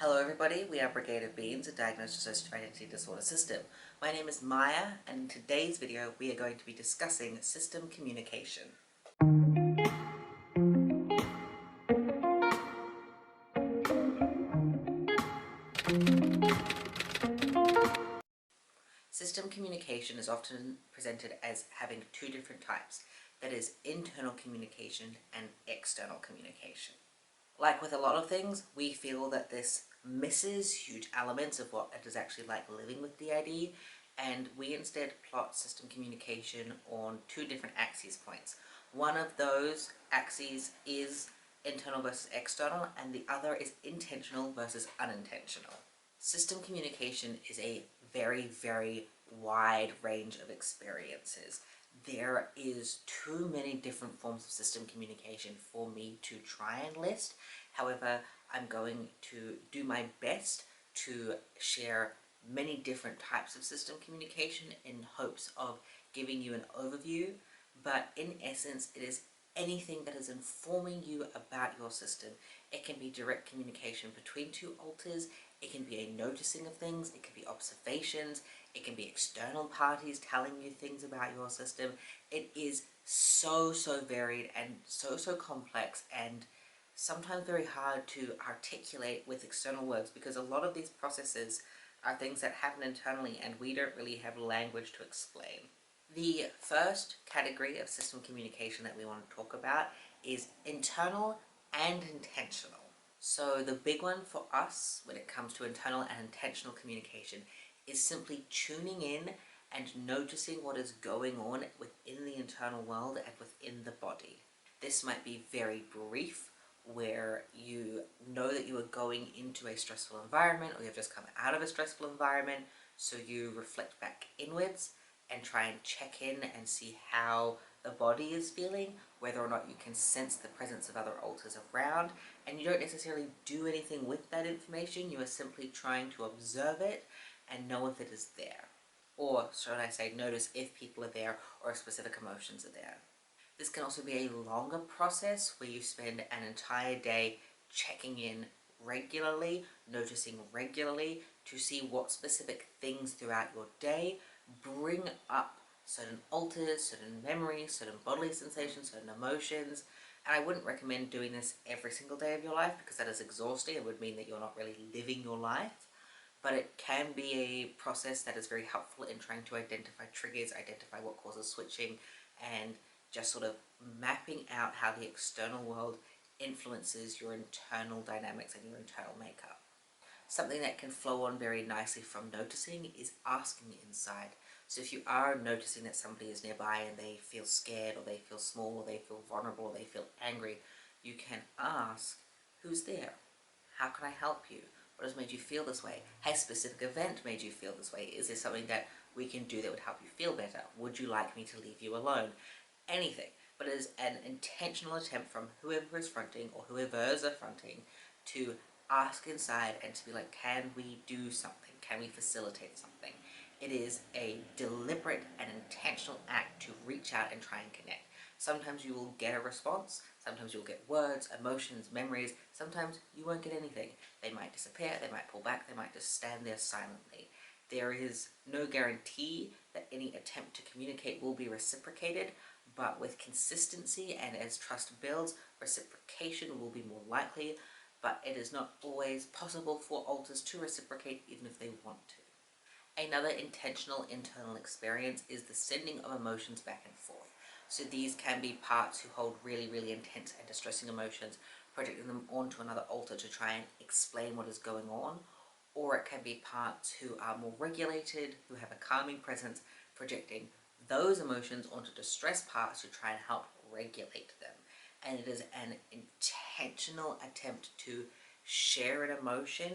Hello everybody, we are Brigade of Beans, a diagnosed dissociative identity disorder system. My name is Maya, and in today's video we are going to be discussing system communication. System communication is often presented as having two different types, that is internal communication and external communication. Like with a lot of things, we feel that this misses huge elements of what it is actually like living with DID, and we instead plot system communication on two different axes points. One of those axes is internal versus external, and the other is intentional versus unintentional. System communication is a very, very wide range of experiences. There is too many different forms of system communication for me to try and list. However, I'm going to do my best to share many different types of system communication in hopes of giving you an overview, but in essence it is anything that is informing you about your system. It can be direct communication between two alters, it can be a noticing of things, it can be observations, it can be external parties telling you things about your system. It is so varied and so complex, and sometimes very hard to articulate with external words, because a lot of these processes are things that happen internally and we don't really have language to explain. The first category of system communication that we want to talk about is internal and intentional. So the big one for us when it comes to internal and intentional communication is simply tuning in and noticing what is going on within the internal world and within the body. This might be very brief, where you know that you are going into a stressful environment, or you've just come out of a stressful environment, so you reflect back inwards and try and check in and see how the body is feeling, whether or not you can sense the presence of other alters around, and you don't necessarily do anything with that information. You are simply trying to observe it and know if it is there, or should I say notice if people are there or if specific emotions are there. This can also be a longer process where you spend an entire day checking in regularly, noticing regularly to see what specific things throughout your day bring up certain alters, certain memories, certain bodily sensations, certain emotions. And I wouldn't recommend doing this every single day of your life, because that is exhausting. It would mean that you're not really living your life. But it can be a process that is very helpful in trying to identify triggers, identify what causes switching, and just sort of mapping out how the external world influences your internal dynamics and your internal makeup. Something that can flow on very nicely from noticing is asking inside. So if you are noticing that somebody is nearby and they feel scared, or they feel small, or they feel vulnerable, or they feel angry, you can ask, who's there? How can I help you? What has made you feel this way? Has a specific event made you feel this way? Is there something that we can do that would help you feel better? Would you like me to leave you alone? Anything. But it is an intentional attempt from whoever is fronting, or whoever's fronting, to ask inside and to be like, can we do something? Can we facilitate something? It is a deliberate and intentional act to reach out and try and connect. Sometimes you will get a response, sometimes you'll get words, emotions, memories, sometimes you won't get anything. They might disappear, they might pull back, they might just stand there silently. There is no guarantee that any attempt to communicate will be reciprocated, but with consistency and as trust builds, reciprocation will be more likely, but it is not always possible for alters to reciprocate even if they want to. Another intentional internal experience is the sending of emotions back and forth. So these can be parts who hold really intense and distressing emotions, projecting them onto another alter to try and explain what is going on, or it can be parts who are more regulated, who have a calming presence, projecting those emotions onto distressed parts to try and help regulate them. And it is an intentional attempt to share an emotion,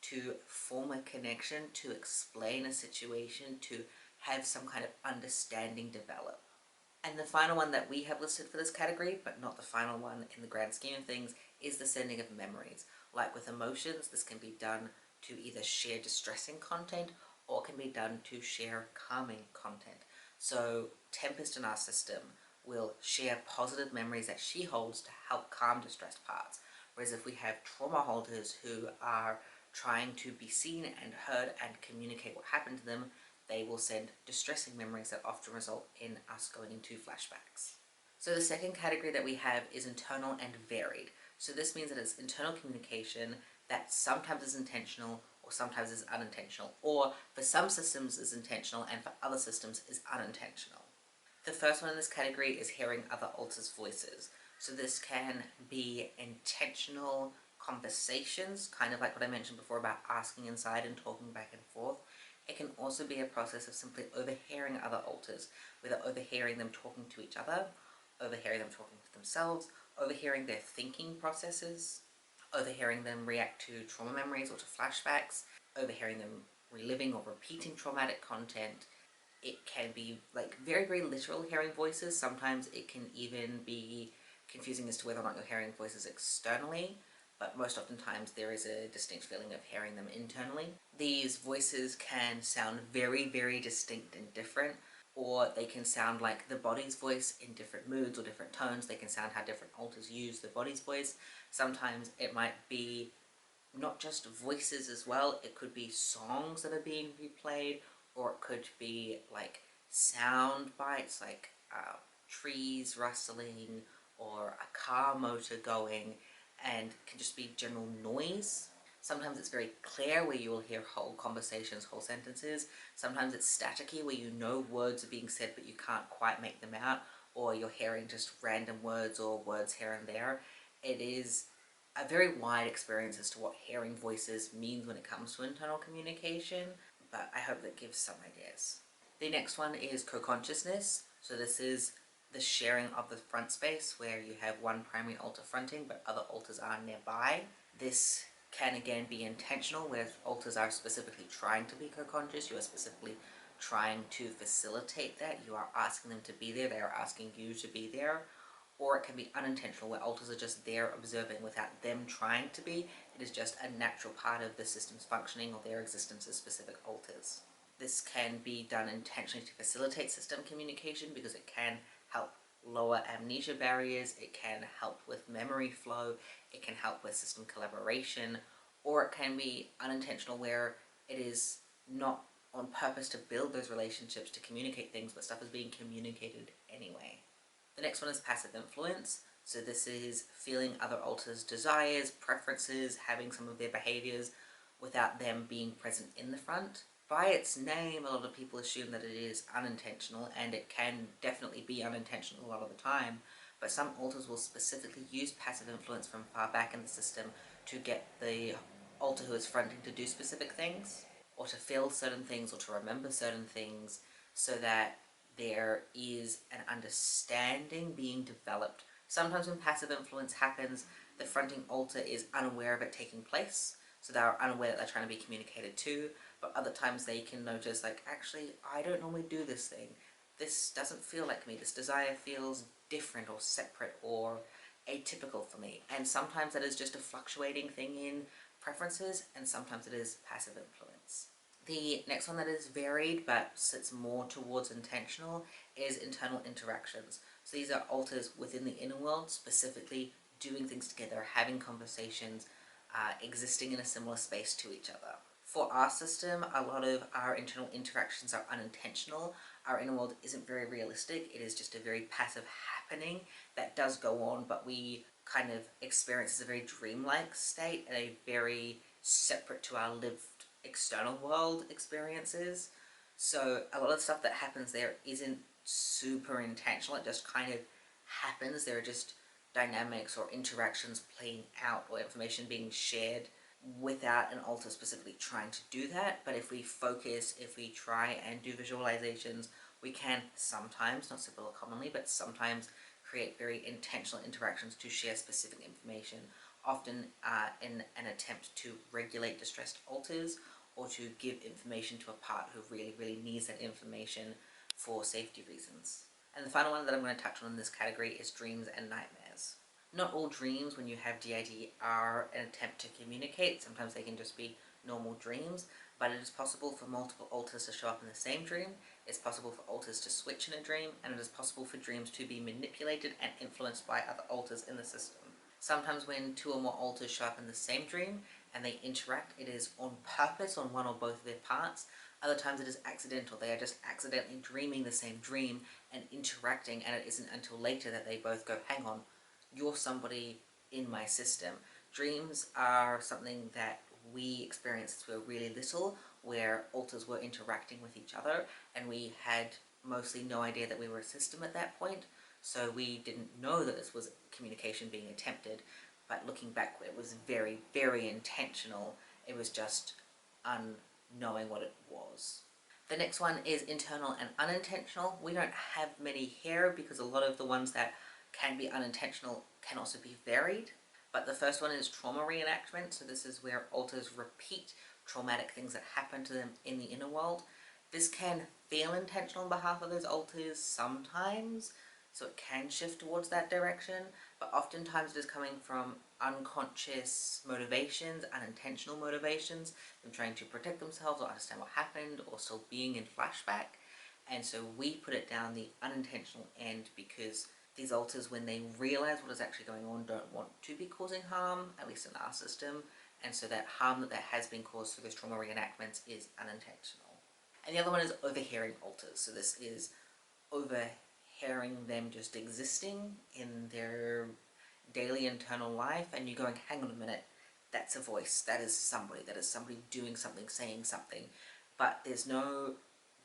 to form a connection, to explain a situation, to have some kind of understanding develop. And the final one that we have listed for this category, but not the final one in the grand scheme of things, is the sending of memories. Like with emotions, this can be done to either share distressing content, or can be done to share calming content. So Tempest in our system will share positive memories that she holds to help calm distressed parts. Whereas if we have trauma holders who are trying to be seen and heard and communicate what happened to them, they will send distressing memories that often result in us going into flashbacks. So the second category that we have is internal and varied. So this means that it's internal communication that sometimes is intentional or sometimes is unintentional, or for some systems is intentional and for other systems is unintentional. The first one in this category is hearing other alters' voices. So this can be intentional conversations, kind of like what I mentioned before about asking inside and talking back and forth. It can also be a process of simply overhearing other alters, whether overhearing them talking to each other, overhearing them talking to themselves, overhearing their thinking processes, overhearing them react to trauma memories or to flashbacks, overhearing them reliving or repeating traumatic content. It can be like very, very literal hearing voices. Sometimes it can even be confusing as to whether or not you're hearing voices externally, but most oftentimes there is a distinct feeling of hearing them internally. These voices can sound very, very distinct and different, or they can sound like the body's voice in different moods or different tones. They can sound how different alters use the body's voice. Sometimes it might be not just voices as well, it could be songs that are being replayed, or it could be like sound bites, like trees rustling or a car motor going, and can just be general noise. Sometimes it's very clear where you will hear whole conversations, whole sentences. Sometimes it's staticky where you know words are being said but you can't quite make them out, or you're hearing just random words or words here and there. It is a very wide experience as to what hearing voices means when it comes to internal communication, but I hope that gives some ideas. The next one is co-consciousness. So this is the sharing of the front space where you have one primary alter fronting but other alters are nearby. This can again be intentional, where alters are specifically trying to be co-conscious. You are specifically trying to facilitate that. You are asking them to be there. They are asking you to be there. Or it can be unintentional, where alters are just there observing without them trying to be. It is just a natural part of the system's functioning or their existence as specific alters. This can be done intentionally to facilitate system communication because it can help lower amnesia barriers, it can help with memory flow, it can help with system collaboration, or it can be unintentional, where it is not on purpose to build those relationships to communicate things, but stuff is being communicated anyway. The next one is passive influence. So this is feeling other alters' desires, preferences, having some of their behaviors without them being present in the front. By its name, a lot of people assume that it is unintentional, and it can definitely be unintentional a lot of the time, but some alters will specifically use passive influence from far back in the system to get the alter who is fronting to do specific things, or to feel certain things, or to remember certain things, so that there is an understanding being developed. Sometimes when passive influence happens, the fronting alter is unaware of it taking place, so they're unaware that they're trying to be communicated to, but other times they can notice, like, actually, I don't normally do this thing. This doesn't feel like me. This desire feels different or separate or atypical for me. And sometimes that is just a fluctuating thing in preferences, and sometimes it is passive influence. The next one that is varied but sits more towards intentional is internal interactions. So these are alters within the inner world, specifically doing things together, having conversations, existing in a similar space to each other. For our system, a lot of our internal interactions are unintentional. Our inner world isn't very realistic. It is just a very passive happening that does go on, but we kind of experience as a very dreamlike state and a very separate to our lived external world experiences. So a lot of stuff that happens there isn't super intentional. It just kind of happens. There are just dynamics or interactions playing out, or information being shared without an alter specifically trying to do that. But if we focus, if we try and do visualizations, we can sometimes, not super commonly, but sometimes create very intentional interactions to share specific information, often in an attempt to regulate distressed alters, or to give information to a part who really, really needs that information for safety reasons. And the final one that I'm going to touch on in this category is dreams and nightmares. Not all dreams, when you have DID, are an attempt to communicate. Sometimes they can just be normal dreams, but it is possible for multiple alters to show up in the same dream. It's possible for alters to switch in a dream, and it is possible for dreams to be manipulated and influenced by other alters in the system. Sometimes when two or more alters show up in the same dream and they interact, it is on purpose on one or both of their parts. Other times it is accidental. They are just accidentally dreaming the same dream and interacting, and it isn't until later that they both go, hang on, you're somebody in my system. Dreams are something that we experienced as we were really little, where alters were interacting with each other, and we had mostly no idea that we were a system at that point. So we didn't know that this was communication being attempted, but looking back, it was very, very intentional. It was just unknowing what it was. The next one is internal and unintentional. We don't have many here because a lot of the ones that can be unintentional can also be varied. But the first one is trauma reenactment. So this is where alters repeat traumatic things that happen to them in the inner world. This can feel intentional on behalf of those alters sometimes, so it can shift towards that direction, but oftentimes it is coming from unconscious motivations, unintentional motivations, them trying to protect themselves or understand what happened, or still being in flashback. And so we put it down the unintentional end because these alters, when they realize what is actually going on, don't want to be causing harm, at least in our system, and so that harm that has been caused through those trauma reenactments is unintentional. And the other one is overhearing alters. So this is overhearing them just existing in their daily internal life, and you're going, hang on a minute, that's a voice, that is somebody doing something, saying something, but there's no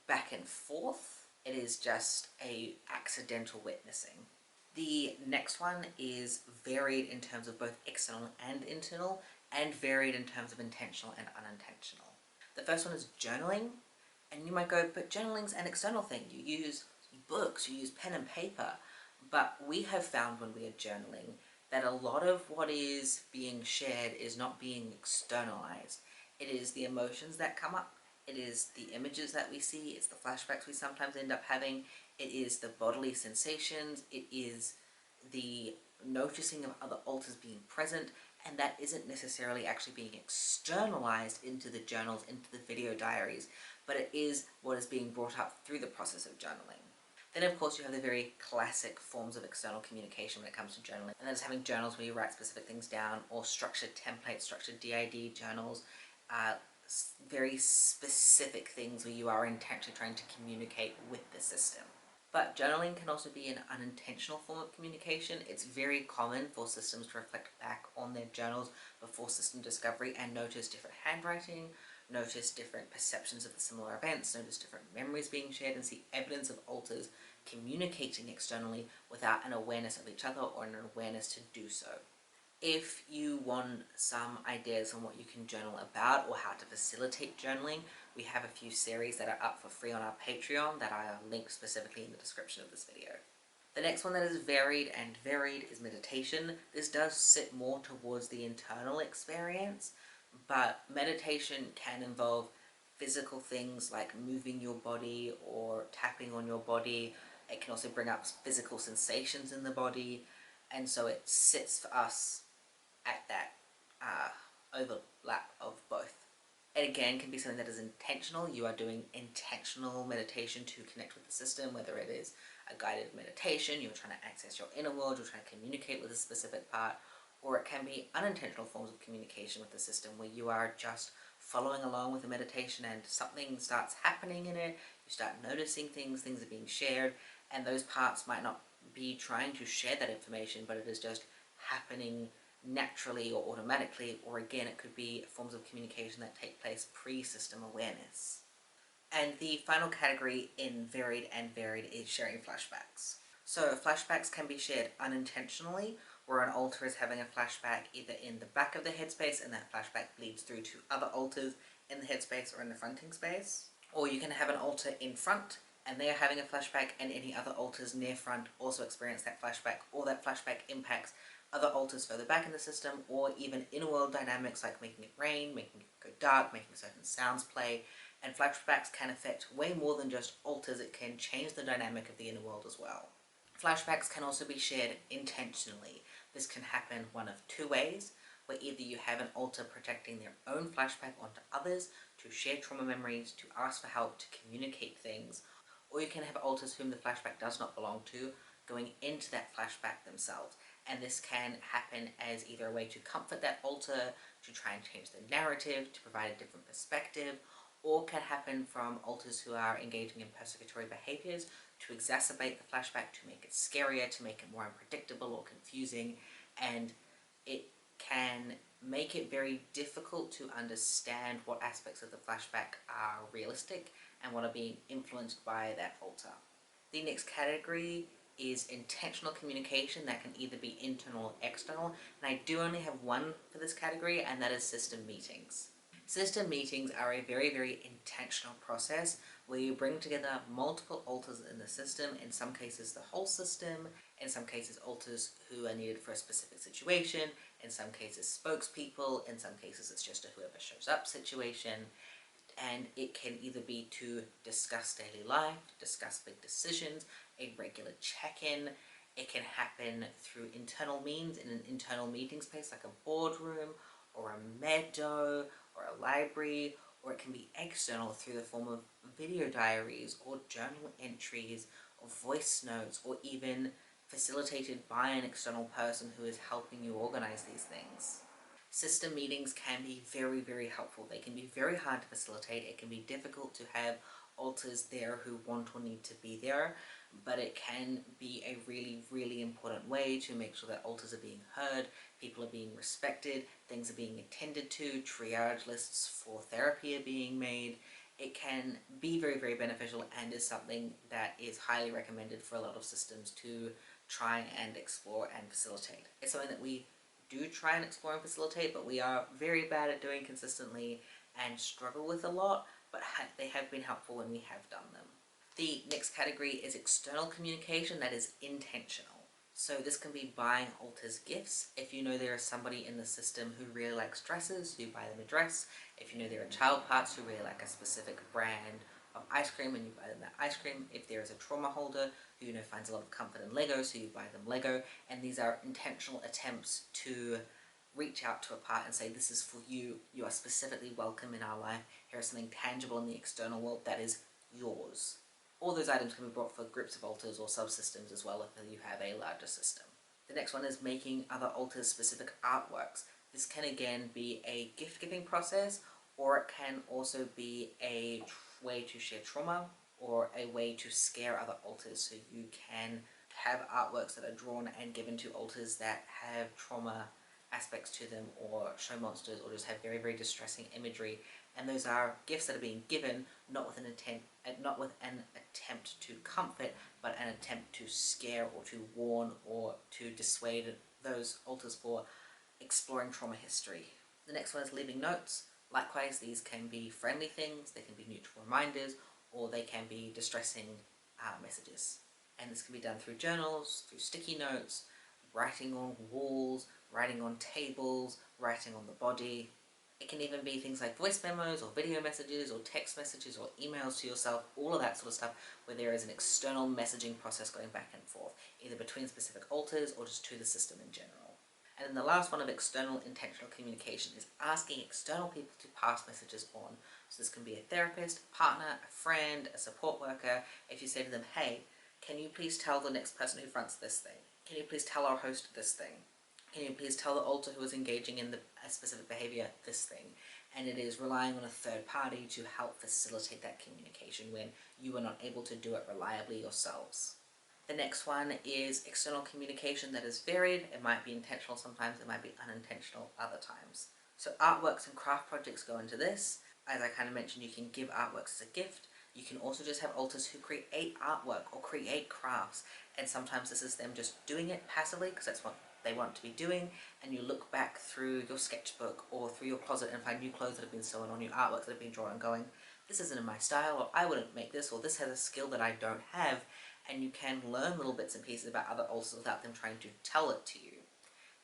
back and forth. It is just a accidental witnessing. The next one is varied in terms of both external and internal, and varied in terms of intentional and unintentional. The first one is journaling, and you might go, but journaling's an external thing. You use books, you use pen and paper, but we have found when we are journaling that a lot of what is being shared is not being externalized. It is the emotions that come up, it is the images that we see, it's the flashbacks we sometimes end up having, it is the bodily sensations, it is the noticing of other alters being present, and that isn't necessarily actually being externalized into the journals, into the video diaries, but it is what is being brought up through the process of journaling. Then of course you have the very classic forms of external communication when it comes to journaling, and that is having journals where you write specific things down, or structured templates, structured DID journals, very specific things where you are intentionally trying to communicate with the system. But journaling can also be an unintentional form of communication. It's very common for systems to reflect back on their journals before system discovery and notice different handwriting, notice different perceptions of the similar events, notice different memories being shared, and see evidence of alters communicating externally without an awareness of each other or an awareness to do so. If you want some ideas on what you can journal about or how to facilitate journaling, we have a few series that are up for free on our Patreon that I link specifically in the description of this video. The next one that is varied is meditation. This does sit more towards the internal experience, but meditation can involve physical things like moving your body or tapping on your body. It can also bring up physical sensations in the body, and so it sits for us at that overlap of both. It again can be something that is intentional. You are doing intentional meditation to connect with the system, whether it is a guided meditation, you're trying to access your inner world, you're trying to communicate with a specific part, or it can be unintentional forms of communication with the system where you are just following along with the meditation and something starts happening in it, you start noticing things are being shared, and those parts might not be trying to share that information, but it is just happening naturally or automatically, or again it could be forms of communication that take place pre-system awareness. And the final category in varied is sharing flashbacks. So flashbacks can be shared unintentionally, where an alter is having a flashback either in the back of the headspace and that flashback bleeds through to other alters in the headspace or in the fronting space. Or you can have an alter in front and they are having a flashback, and any other alters near front also experience that flashback, or that flashback impacts other alters further back in the system, or even inner world dynamics like making it rain, making it go dark, making certain sounds play. And flashbacks can affect way more than just alters, it can change the dynamic of the inner world as well. Flashbacks can also be shared intentionally. This can happen one of two ways, where either you have an alter projecting their own flashback onto others to share trauma memories, to ask for help, to communicate things, or you can have alters whom the flashback does not belong to going into that flashback themselves and this can happen as either a way to comfort that alter, to try and change the narrative, to provide a different perspective, or can happen from alters who are engaging in persecutory behaviors to exacerbate the flashback, to make it scarier, to make it more unpredictable or confusing, and it can make it very difficult to understand what aspects of the flashback are realistic and what are being influenced by that alter. The next category is intentional communication that can either be internal or external, and I do only have one for this category, and that is system meetings. System meetings are a very, very intentional process where you bring together multiple alters in the system, in some cases the whole system, in some cases alters who are needed for a specific situation, in some cases spokespeople, in some cases it's just a whoever shows up situation, and it can either be to discuss daily life, discuss big decisions, a regular check-in. It can happen through internal means in an internal meeting space like a boardroom or a meadow or a library, or it can be external through the form of video diaries or journal entries or voice notes, or even facilitated by an external person who is helping you organize these things. System meetings can be very, very helpful. They can be very hard to facilitate. It can be difficult to have alters there who want or need to be there, but it can be a really, really important way to make sure that alters are being heard, people are being respected, things are being attended to, triage lists for therapy are being made. It can be very, very beneficial and is something that is highly recommended for a lot of systems to try and explore and facilitate. It's something that we do try and explore and facilitate, but we are very bad at doing consistently and struggle with a lot, but they have been helpful when we have done them. The next category is external communication that is intentional. So this can be buying alters gifts. If you know there is somebody in the system who really likes dresses, you buy them a dress. If you know there are child parts who really like a specific brand of ice cream, and you buy them that ice cream. If there is a trauma holder who finds a lot of comfort in Lego, so you buy them Lego. And these are intentional attempts to reach out to a part and say, this is for you, you are specifically welcome in our life, here is something tangible in the external world that is yours. All those items can be brought for groups of alters or subsystems as well if you have a larger system. The next one is making other alters specific artworks. This can again be a gift-giving process, or it can also be a way to share trauma, or a way to scare other alters, so you can have artworks that are drawn and given to alters that have trauma aspects to them, or show monsters, or just have very, very distressing imagery. And those are gifts that are being given not with an attempt to comfort, but an attempt to scare or to warn or to dissuade those alters for exploring trauma history. The next one is leaving notes. Likewise, these can be friendly things, they can be neutral reminders, or they can be distressing messages. And this can be done through journals, through sticky notes, writing on walls, writing on tables, writing on the body. It can even be things like voice memos or video messages or text messages or emails to yourself, all of that sort of stuff where there is an external messaging process going back and forth, either between specific alters or just to the system in general. And then the last one of external intentional communication is asking external people to pass messages on. So this can be a therapist, a partner, a friend, a support worker. If you say to them, hey, can you please tell the next person who fronts this thing? Can you please tell our host this thing? Can you please tell the alter who is engaging in a specific behavior this thing? And it is relying on a third party to help facilitate that communication when you are not able to do it reliably yourselves. The next one is external communication that is varied. It might be intentional sometimes, it might be unintentional other times. So artworks and craft projects go into this. As I kind of mentioned, you can give artworks as a gift. You can also just have alters who create artwork or create crafts. And sometimes this is them just doing it passively because that's what they want to be doing, and you look back through your sketchbook or through your closet and find new clothes that have been sewn on, new artworks that have been drawn, and going, this isn't in my style, or I wouldn't make this, or this has a skill that I don't have. And you can learn little bits and pieces about other alters without them trying to tell it to you.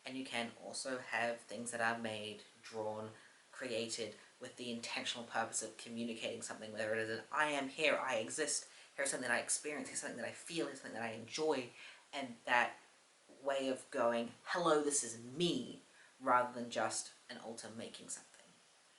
And you can also have things that are made, drawn, created with the intentional purpose of communicating something, whether it is an I am here, I exist, here's something that I experience, here's something that I feel, here's something that I enjoy, and that way of going, hello, this is me, rather than just an alter making something.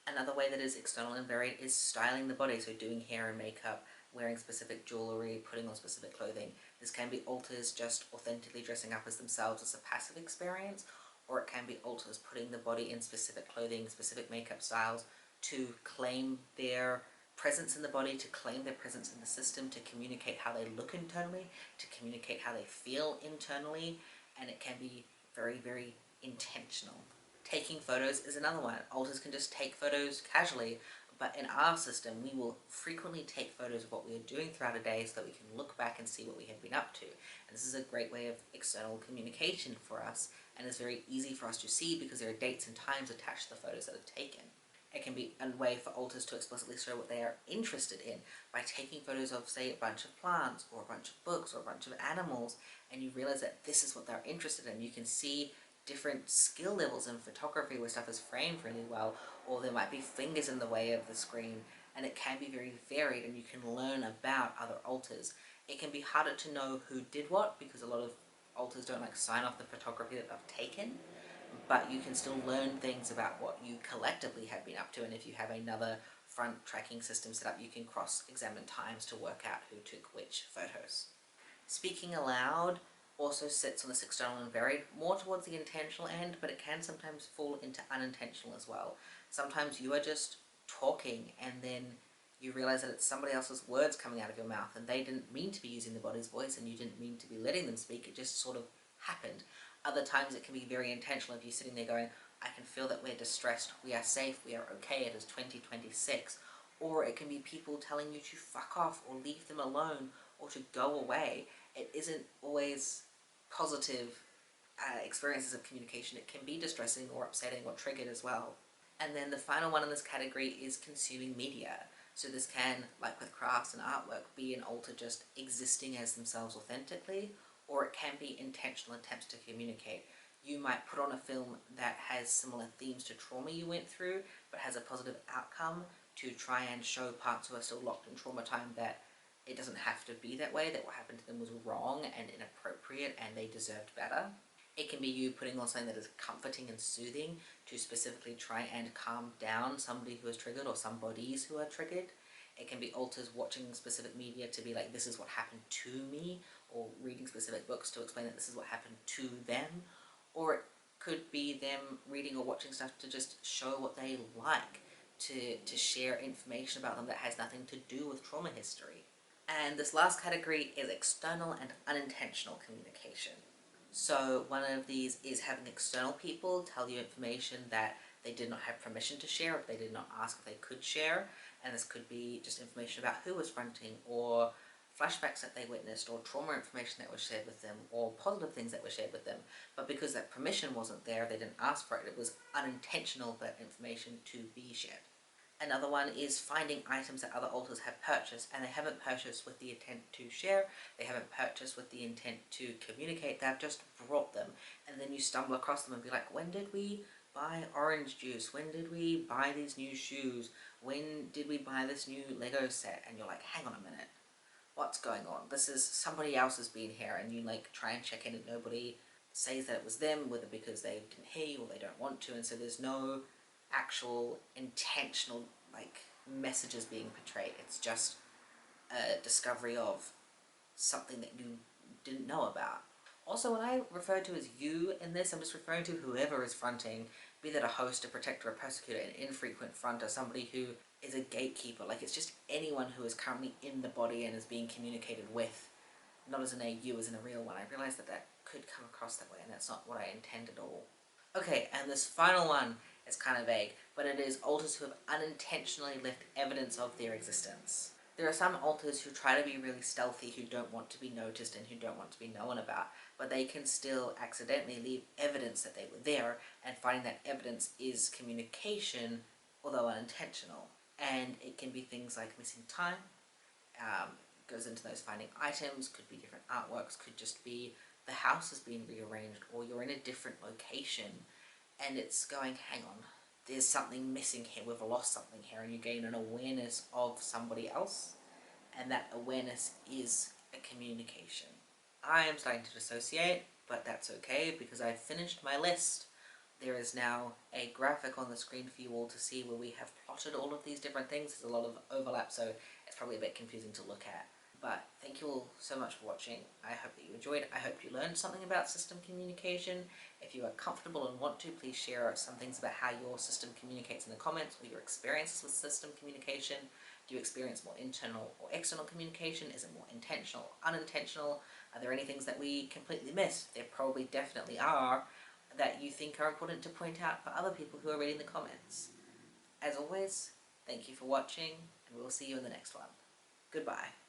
Another way that is external and varied is styling the body, so doing hair and makeup, wearing specific jewellery, putting on specific clothing. This can be alters just authentically dressing up as themselves as a passive experience, or it can be alters putting the body in specific clothing, specific makeup styles to claim their presence in the body, to claim their presence in the system, to communicate how they look internally, to communicate how they feel internally, and it can be very, very intentional. Taking photos is another one. Alters can just take photos casually, but in our system, we will frequently take photos of what we are doing throughout a day so that we can look back and see what we have been up to. And this is a great way of external communication for us, and it's very easy for us to see because there are dates and times attached to the photos that are taken. It can be a way for alters to explicitly show what they are interested in by taking photos of, say, a bunch of plants or a bunch of books or a bunch of animals, and you realize that this is what they're interested in. You can see different skill levels in photography where stuff is framed really well, or there might be fingers in the way of the screen, and it can be very varied, and you can learn about other alters. It can be harder to know who did what because a lot of alters don't like sign off the photography that they've taken, but you can still learn things about what you collectively have been up to, and if you have another front tracking system set up, you can cross-examine times to work out who took which photos. Speaking aloud also sits on this external and varied, more towards the intentional end, but it can sometimes fall into unintentional as well. Sometimes you are just talking and then you realize that it's somebody else's words coming out of your mouth and they didn't mean to be using the body's voice and you didn't mean to be letting them speak, it just sort of happened. Other times it can be very intentional of you sitting there going, I can feel that we're distressed, we are safe, we are okay, it is 2026. Or it can be people telling you to fuck off or leave them alone or to go away. It isn't always positive experiences of communication. It can be distressing or upsetting or triggered as well. And then the final one in this category is consuming media. So this can, like with crafts and artwork, be an alter just existing as themselves authentically, or it can be intentional attempts to communicate. You might put on a film that has similar themes to trauma you went through, but has a positive outcome to try and show parts who are still locked in trauma time that it doesn't have to be that way, that what happened to them was wrong and inappropriate and they deserved better. It can be you putting on something that is comforting and soothing to specifically try and calm down somebody who is triggered or some bodies who are triggered. It can be alters watching specific media to be like, this is what happened to me, or reading specific books to explain that this is what happened to them. Or it could be them reading or watching stuff to just show what they like, to share information about them that has nothing to do with trauma history. And this last category is external and unintentional communication. So one of these is having external people tell you information that they did not have permission to share, if they did not ask if they could share. And this could be just information about who was fronting, or flashbacks that they witnessed, or trauma information that was shared with them, or positive things that were shared with them. But because that permission wasn't there, they didn't ask for it, it was unintentional for that information to be shared. Another one is finding items that other alters have purchased and they haven't purchased with the intent to share, they haven't purchased with the intent to communicate, they've just brought them, and then you stumble across them and be like, when did we buy orange juice? When did we buy these new shoes? When did we buy this new Lego set? And you're like, hang on a minute, what's going on? This is somebody else has been here, and you like try and check in and nobody says that it was them, whether because they didn't hear you or they don't want to, and so there's no actual intentional like messages being portrayed. It's just a discovery of something that you didn't know about. Also, when I refer to as you in this, I'm just referring to whoever is fronting, be that a host, a protector, a persecutor, an infrequent fronter, somebody who is a gatekeeper. Like, it's just anyone who is currently in the body and is being communicated with, not as in a you, as in a real one. I realize that that could come across that way, and that's not what I intend at all. Okay, and this final one is kind of vague, but it is alters who have unintentionally left evidence of their existence. There are some alters who try to be really stealthy, who don't want to be noticed and who don't want to be known about, but they can still accidentally leave evidence that they were there, and finding that evidence is communication, although unintentional. And it can be things like missing time, goes into those finding items, could be different artworks, could just be the house has been rearranged, or you're in a different location and it's going, hang on, there's something missing here, we've lost something here, and you gain an awareness of somebody else, and that awareness is a communication. I am starting to dissociate, but that's okay because I've finished my list. There is now a graphic on the screen for you all to see where we have plotted all of these different things. There's a lot of overlap, so it's that's probably a bit confusing to look at. But thank you all so much for watching. I hope that you enjoyed it. I hope you learned something about system communication. If you are comfortable and want to, please share some things about how your system communicates in the comments, or your experiences with system communication. Do you experience more internal or external communication? Is it more intentional or unintentional? Are there any things that we completely missed? There probably definitely are, that you think are important to point out for other people who are reading the comments. As always, thank you for watching, and we'll see you in the next one. Goodbye.